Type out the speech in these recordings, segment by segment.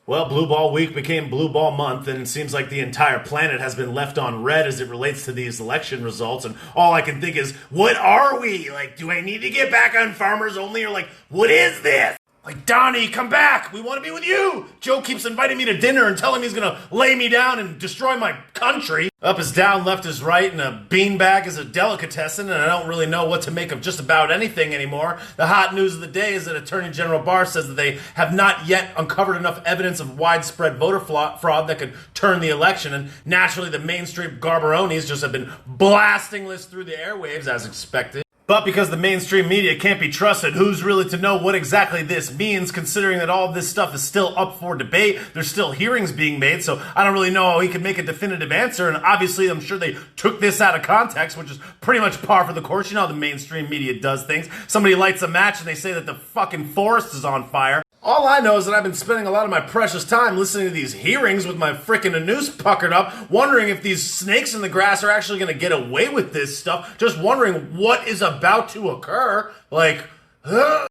Well, Blue Ball Week became Blue Ball Month, and it seems like the entire planet has been left on red as it relates to these election results. And all I can think is, what are we? Like, do I need to get back on Farmers Only? Or like, what is this? Like, Donnie, come back. We want to be with you. Joe keeps inviting me to dinner and telling me he's going to lay me down and destroy my country. Up is down, left is right, and a beanbag is a delicatessen, and I don't really know what to make of just about anything anymore. The hot news of the day is that Attorney General Barr says that they have not yet uncovered enough evidence of widespread voter fraud that could turn the election, and naturally the mainstream garbaronis just have been blasting this through the airwaves as expected. But because the mainstream media can't be trusted, who's really to know what exactly this means, considering that all of this stuff is still up for debate? There's still hearings being made, so I don't really know how he can make a definitive answer, and obviously I'm sure they took this out of context, which is pretty much par for the course. You know how the mainstream media does things. Somebody lights a match and they say that the fucking forest is on fire. All I know is that I've been spending a lot of my precious time listening to these hearings with my frickin' noose puckered up, wondering if these snakes in the grass are actually going to get away with this stuff, just wondering what is about to occur. Like,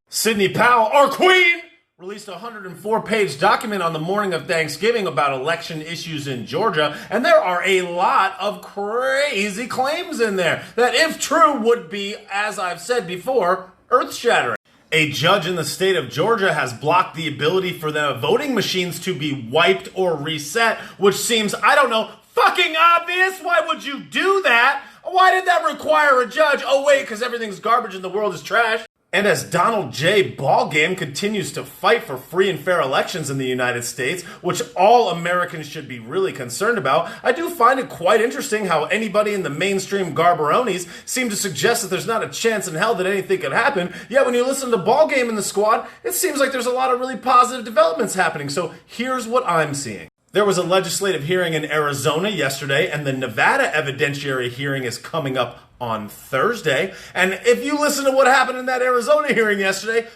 Sidney Powell, our queen, released a 104-page document on the morning of Thanksgiving about election issues in Georgia, and there are a lot of crazy claims in there that, if true, would be, as I've said before, earth-shattering. A judge in the state of Georgia has blocked the ability for the voting machines to be wiped or reset, which seems, I don't know, fucking obvious. Why would you do that? Why did that require a judge? Oh, wait, because everything's garbage and the world is trash. And as Donald Ballgame continues to fight for free and fair elections in the United States, which all Americans should be really concerned about, I do find it quite interesting how anybody in the mainstream garbaronis seem to suggest that there's not a chance in hell that anything could happen. Yet when you listen to Ballgame and the squad, it seems like there's a lot of really positive developments happening. So here's what I'm seeing. There was a legislative hearing in Arizona yesterday, and the Nevada evidentiary hearing is coming up on Thursday. And if you listen to what happened in that Arizona hearing yesterday,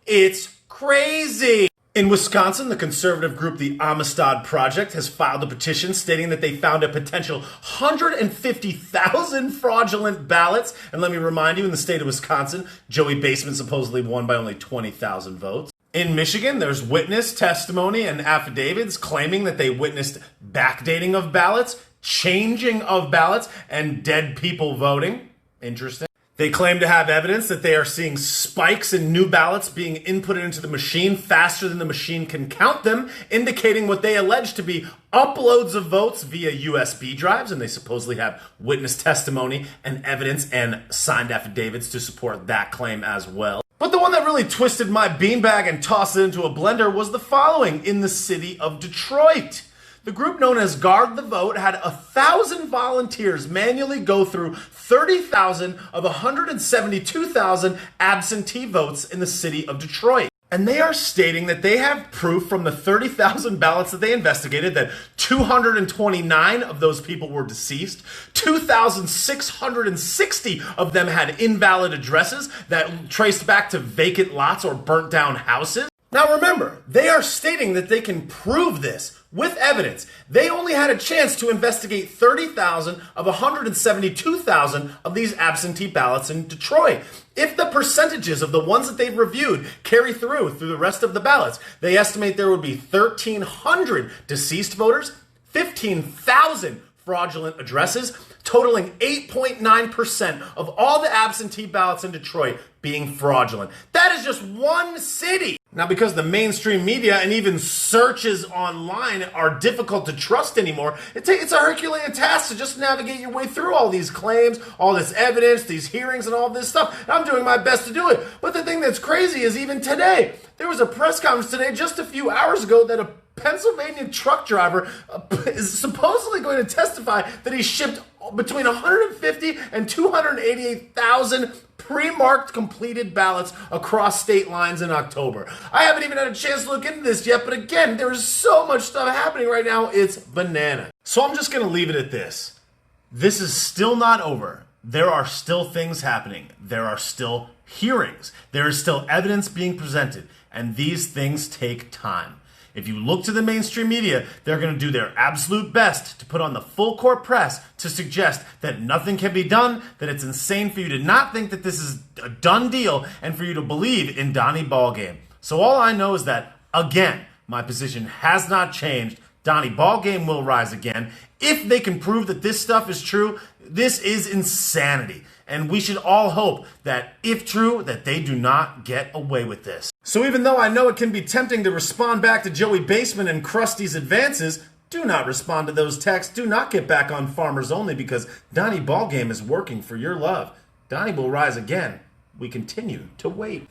it's crazy. In Wisconsin, the conservative group the Amistad Project has filed a petition stating that they found a potential 150,000 fraudulent ballots. And let me remind you, in the state of Wisconsin, Joey Baseman supposedly won by only 20,000 votes. In Michigan, there's witness testimony and affidavits claiming that they witnessed backdating of ballots, changing of ballots, and dead people voting. Interesting. They claim to have evidence that they are seeing spikes in new ballots being inputted into the machine faster than the machine can count them, indicating what they allege to be uploads of votes via USB drives, and they supposedly have witness testimony and evidence and signed affidavits to support that claim as well. But the one that really twisted my beanbag and tossed it into a blender was the following. In the city of Detroit, the group known as Guard the Vote had 1,000 volunteers manually go through 30,000 of 172,000 absentee votes in the city of Detroit. And they are stating that they have proof from the 30,000 ballots that they investigated that 229 of those people were deceased. 2,660 of them had invalid addresses that traced back to vacant lots or burnt down houses. Now remember, they are stating that they can prove this with evidence. They only had a chance to investigate 30,000 of 172,000 of these absentee ballots in Detroit. If the percentages of the ones that they've reviewed carry through the rest of the ballots, they estimate there would be 1,300 deceased voters, 15,000 fraudulent addresses, totaling 8.9% of all the absentee ballots in Detroit being fraudulent. That is just one city. Now, because the mainstream media and even searches online are difficult to trust anymore, it's a Herculean task to just navigate your way through all these claims, all this evidence, these hearings, and all this stuff. And I'm doing my best to do it. But the thing that's crazy is even today, there was a press conference today just a few hours ago that a Pennsylvania truck driver is supposedly going to testify that he shipped between 150 and 288,000 pre-marked completed ballots across state lines in October. I haven't even had a chance to look into this yet, but again, there's so much stuff happening right now, it's banana. So I'm just going to leave it at this. This is still not over. There are still things happening. There are still hearings. There is still evidence being presented, and these things take time. If you look to the mainstream media, they're going to do their absolute best to put on the full court press to suggest that nothing can be done, that it's insane for you to not think that this is a done deal, and for you to believe in Donnie Ballgame. So all I know is that, again, My position has not changed. Donnie Ballgame will rise again. If they can prove that this stuff is true, this is insanity. And we should all hope that, if true, that they do not get away with this. So even though I know it can be tempting to respond back to Joey Basement and Krusty's advances, do not respond to those texts. Do not get back on Farmers Only, because Donnie Ballgame is working for your love. Donnie will rise again. We continue to wait.